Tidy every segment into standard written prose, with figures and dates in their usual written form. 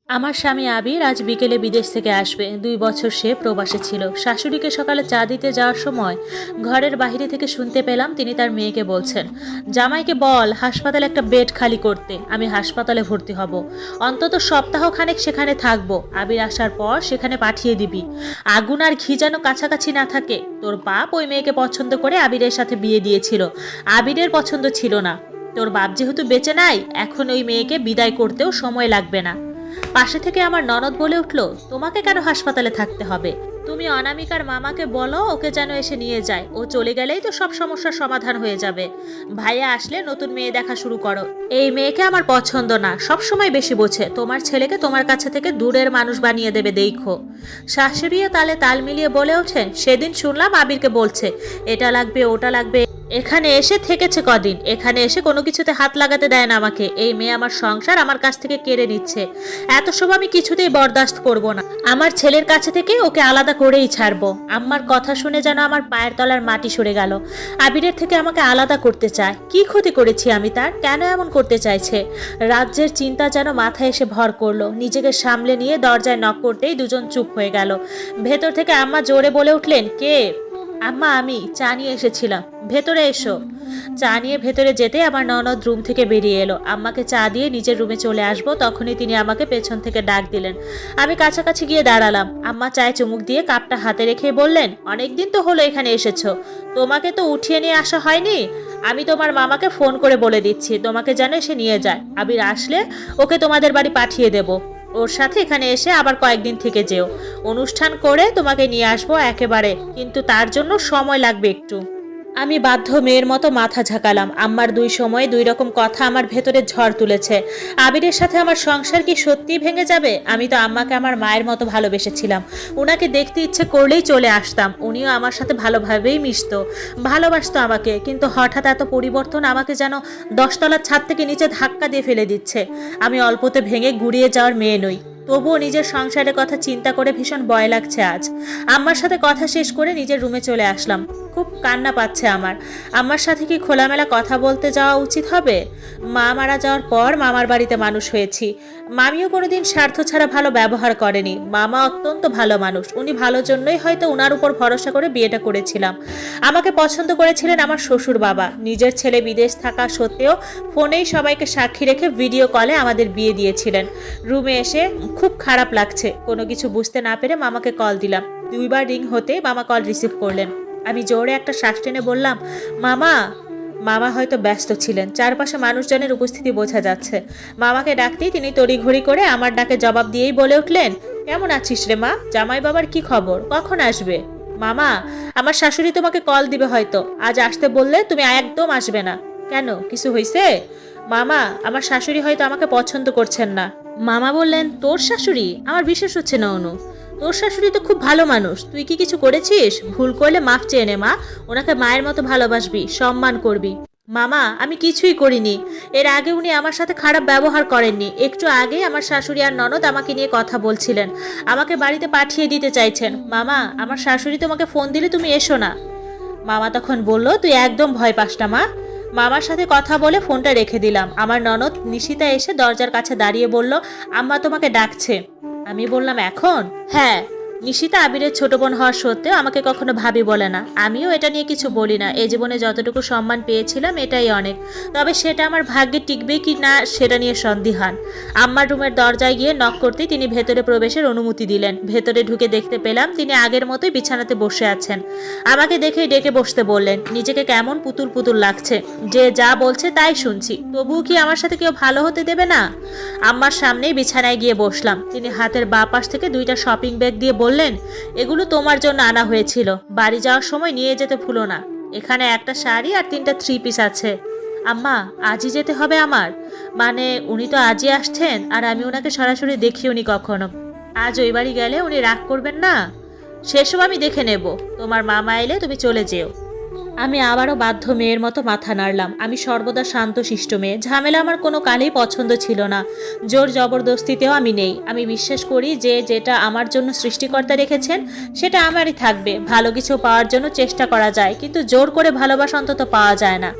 আমার স্বামী আবির আজ বিকেলে বিদেশ থেকে আসবে। 2 বছর সে প্রবাসে ছিল। শাশুড়িকে সকালে চা দিতে যাওয়ার সময় ঘরের বাইরে থেকে শুনতে পেলাম তিনি তার মেয়েকে বলছেন, জামাইকে বল হাসপাতালে একটা বেড খালি করতে, আমি হাসপাতালে ভর্তি হব, অন্তত সপ্তাহখানেক সেখানে থাকবো। আবির আসার পর সেখানে পাঠিয়ে দিবি। আগুন আর ঘি যেন কাছাকাছি না থাকে। তোর বাপ ওই মেয়েকে পছন্দ করে আবিরের সাথে বিয়ে দিয়েছিল, আবিরের পছন্দ ছিল না। তোর বাপ যেহেতু বেঁচে নাই, এখন ওই মেয়েকে বিদায় করতেও সময় লাগবে না। পাশে থেকে আমার ননদ বলে উঠল, তোমাকে কেন হাসপাতালে থাকতে হবে? তুমি অনামিকার মামাকে বলো ওকে যেন এসে নিয়ে যায়, ও চলে গেলেই তো সব সমস্যার সমাধান হয়ে যাবে। ভাইয়া আসলে নতুন মেয়ে দেখা শুরু করো। এই মেয়েকে আমার পছন্দ না, সব সময় বেশি বোঝে। তোমার ছেলেকে তোমার কাছে থেকে দূরের মানুষ বানিয়ে দেবে, দেখো। শাশুড়িও তালে তাল মিলিয়ে বলে ওঠেন, সেদিন শুনলাম আবিরকে বলছে এটা লাগবে ওটা লাগবে। এখানে এসে থেকেছে কদিন, এখানে এসে কোনো কিছুতে হাত লাগাতে দেয় না আমাকে। এই মেয়ে আমার সংসার আমার কাছ থেকে কেড়ে নিচ্ছে। এত সব আমি কিছুতেই বরদাস্ত করব না। আমার ছেলের কাছে থেকে ওকে আলাদা করেই ছাড়বো। আম্মার কথা শুনে যেন আমার পায়ের তলার মাটি সরে গেল। আবিরের থেকে আমাকে আলাদা করতে চায়। কি ক্ষতি করেছি আমি তার? কেন এমন করতে চাইছে? রাজ্যের চিন্তা যেন মাথায় এসে ভর করলো। নিজেকে সামলে নিয়ে দরজায় নক করতেই দুজন চুপ হয়ে গেল। ভেতর থেকে আম্মা জোরে বলে উঠলেন, কে? আম্মা, আমি চা নিয়ে এসেছিলাম, ভেতরে এসো। চা নিয়ে ভেতরে যেতে আমার ননদ রুম থেকে বেরিয়ে এলো। আম্মাকে চা দিয়ে নিজের রুমে চলে আসবো, তখনই তিনি আমাকে পেছন থেকে ডাক দিলেন। আমি কাছাকাছি গিয়ে দাঁড়ালাম। আম্মা চায়ে চুমুক দিয়ে কাপটা হাতে রেখে বললেন, অনেকদিন তো হলো এখানে এসেছো, তোমাকে তো উঠিয়ে নিয়ে আসা হয়নি। আমি তোমার মামাকে ফোন করে বলে দিচ্ছি তোমাকে যেন এসে নিয়ে যায়। আবির আসলে ওকে তোমাদের বাড়ি পাঠিয়ে দেব। ওর সাথে এখানে এসে আবার কয়েকদিন থেকে যেও। অনুষ্ঠান করে তোমাকে নিয়ে আসবো একেবারে, কিন্তু তার জন্য সময় লাগবে একটু। আমি বাধ্য মেয়ের মতো মাথা ঝাঁকালাম। আম্মার দুই সময়ে দুই রকম কথা আমার ভেতরে ঝড় তুলেছে। আবিরের সাথে আমার সংসার কি সত্যিই ভেঙে যাবে? আমি তো আম্মাকে আমার মায়ের মতো ভালোবেসেছিলাম। উনাকে দেখতে ইচ্ছে করলেই চলে আসতাম। উনিও আমার সাথে ভালোভাবেই মিশতো, ভালোবাসতো আমাকে। কিন্তু হঠাৎ এত পরিবর্তন আমাকে যেন 10 তলার ছাদ থেকে নিচে ধাক্কা দিয়ে ফেলে দিচ্ছে। আমি অল্পতে ভেঙে গুড়িয়ে যাওয়ার মেয়ে নই, তবুও নিজের সংসারের কথা চিন্তা করে ভীষণ ভয় লাগছে আজ। আম্মার সাথে কথা শেষ করে নিজের রুমে চলে আসলাম। খুব কান্না পাচ্ছে আমার। আম্মার সাথে কি খোলামেলা কথা বলতে যাওয়া উচিত হবে? মা মারা যাওয়ার পর মামার বাড়িতে মানুষ হয়েছি। মামিও কোনোদিন স্বার্থ ছাড়া ভালো ব্যবহার করেনি। মামা অত্যন্ত ভালো মানুষ, উনি ভালোর জন্যই হয়তো উনার উপর ভরসা করে বিয়েটা করেছিলাম। আমাকে পছন্দ করেছিলেন আমার শ্বশুর বাবা। নিজের ছেলে বিদেশ থাকা সত্ত্বেও ফোনেই সবাইকে সাক্ষী রেখে ভিডিও কলে আমাদের বিয়ে দিয়েছিলেন। রুমে এসে খুব খারাপ লাগছে। কোনো কিছু বুঝতে না পেরে মামাকে কল দিলাম। 2বার রিং হতে মামা কল রিসিভ করলেন। আমি জোরে একটা শ্বাস টেনে বললাম, মামা। মামা হয়তো ব্যস্ত ছিলেন, চারপাশে মানুষজনের উপস্থিতি বোঝা যাচ্ছে। মামাকে ডাকতেই তিনি তড়িঘড়ি করে আমার ডাকে জবাব দিয়েই বলে উঠলেন, কেমন আছিস রে মা? জামাই বাবার কি খবর? কখন আসবে? মামা, আমার শাশুড়ি তোমাকে কল দিবে হয়তো। আজ আসতে বললে তুমি একদম আসবে না। কেন, কিছু হয়েছে? মামা, আমার শাশুড়ি হয়তো আমাকে পছন্দ করছেন না। মামা বললেন, তোর শাশুড়ি? আমার বিশ্বাস হচ্ছে না অনু। তোর শাশুড়ি তো খুব ভালো মানুষ, তুই কি কিছু করেছিস? ভুল করলে মাফ চেয়ে নে মা। ওনাকে মায়ের মতো ভালোবাসবি, সম্মান করবি। মামা, আমি কিছুই করিনি। এর আগে উনি আমার সাথে খারাপ ব্যবহার করেননি। একটু আগে আমার শাশুড়ি আর ননদ আমাকে নিয়ে কথা বলছিলেন, আমাকে বাড়িতে পাঠিয়ে দিতে চাইছেন। মামা, আমার শাশুড়ি তোমাকে ফোন দিলে তুমি এসো না। মামা তখন বলল, তুই একদম ভয় পাস না মা। মামার সাথে কথা বলে ফোনটা রেখে দিলাম। আমার ননদ নিশিতা এসে দরজার কাছে দাঁড়িয়ে বলল, আম্মা তোমাকে ডাকছে। আমি বললাম, এখন? হ্যাঁ। নিশিতা আবিরের ছোট বোন হওয়ার সত্ত্বেও আমাকে কখনো ভাবি বলে না। আমিও এটা নিয়ে কিছু বলি না। এই জীবনে যতটুকু সম্মান পেয়েছিলাম এটাই অনেক। তবে সেটা আমার ভাগ্যে টিকবে কি না সেটা নিয়ে সন্দিহান। আম্মার রুমের দরজায় গিয়ে নক করতেই তিনি ভেতরে প্রবেশের অনুমতি দিলেন। ভেতরে ঢুকে দেখতে পেলাম তিনি আগের মতোই বিছানাতে বসে আছেন। আমাকে দেখেই ডেকে বসতে বললেন। নিজেকে কেমন পুতুল পুতুল লাগছে, যে যা বলছে তাই শুনছি। তবুও কি আমার সাথে কেউ ভালো হতে দেবে না? আম্মার সামনেই বিছানায় গিয়ে বসলাম। তিনি হাতের বাঁ পাশ থেকে 2টা শপিং ব্যাগ দিয়ে বললেন, এগুলো তোমার জন্য আনা হয়েছিল, বাড়ি যাওয়ার সময় নিয়ে যেতে ভুলো না। এখানে একটা শাড়ি আর 3টা 3 পিস আছে। আম্মা, আজই যেতে হবে আমার? মানে উনি তো আজই আসছেন, আর আমি ওনাকে সরাসরি দেখিওনি কখনো। আজ ওই বাড়ি গেলে উনি রাগ করবেন না? সেসব আমি দেখে নেব। তোমার মামা এলে তুমি চলে যেও। আমি আবারও বাধ্য মেয়ের মতো মাথা নাড়লাম। আমি সর্বদা শান্তশিষ্ট মেয়ে, ঝামেলা আমার কোনো কালেই পছন্দ ছিল না। জোর জবরদস্তিতেও আমি নেই। আমি বিশ্বাস করি যে যেটা আমার জন্য সৃষ্টিকর্তা রেখেছেন সেটা আমারই থাকবে। ভালো কিছু পাওয়ার জন্য চেষ্টা করা যায়, কিন্তু জোর করে ভালোবাসা অন্তত পাওয়া যায় না।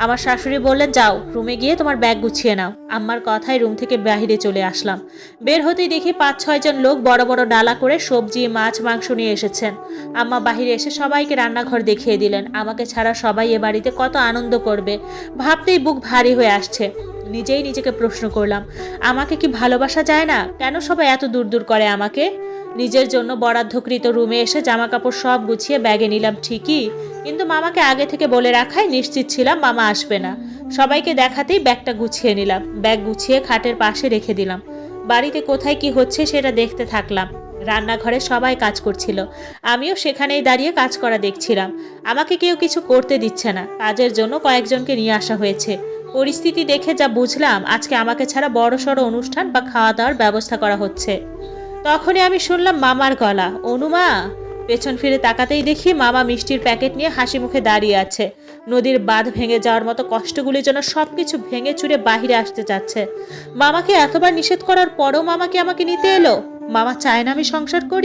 আমার শাশুড়ি বললেন, যাও রুমে গিয়ে তোমার ব্যাগ গুছিয়ে নাও। আম্মার কথায় রুম থেকে বাইরে চলে আসলাম। বের হতেই দেখি 5-6 জন লোক বড় বড় ডালা করে সবজি, মাছ, মাংস নিয়ে এসেছেন। আম্মা বাহিরে এসে সবাইকে রান্নাঘর দেখিয়ে দিলেন। আমাকে ছাড়া সবাই এ বাড়িতে কত আনন্দ করবে ভাবতেই বুক ভারী হয়ে আসছে। নিজেই নিজেকে প্রশ্ন করলাম, আমাকে কি ভালোবাসা যায় না? কেন সবাই এত দূর দূর করে আমাকে? নিজের জন্য বরাদ্দকৃত রুমে এসে জামা কাপড় সব গুছিয়ে ব্যাগে নিলাম ঠিকই, কিন্তু মামাকে আগে থেকে বলে রাখায় নিশ্চিত ছিলাম মামা আসবে না। সবাইকে দেখাতেই ব্যাগটা গুছিয়ে নিলাম। ব্যাগ গুছিয়ে খাটের পাশে রেখে দিলাম। বাড়িতে কোথায় কি হচ্ছে সেটা দেখতে থাকলাম। রান্নাঘরে সবাই কাজ করছিল, আমিও সেখানেই দাঁড়িয়ে কাজ করা দেখছিলাম। আমাকে কেউ কিছু করতে দিচ্ছে না। কাজের জন্য কয়েকজনকে নিয়ে আসা হয়েছে। পরিস্থিতি দেখে যা বুঝলাম, আজকে আমাকে ছাড়া বড়সড় অনুষ্ঠান বা খাওয়া দাওয়ার ব্যবস্থা করা হচ্ছে। তখনই আমি শুনলাম মামার গলা, অনুমা। পেছন ফিরে তাকাতেই দেখি মামা মিষ্টির প্যাকেট নিয়ে হাসি মুখে দাঁড়িয়ে আছে। নদীর বাঁধ ভেঙে যাওয়ার মতো কষ্টগুলির জন্য সবকিছু ভেঙে চুরে বাহিরে আসতে চাচ্ছে। মামাকে এতবার নিষেধ করার পরেও মামাকে আমাকে নিতে এলো। মামা চায় না আমি সংসার করি।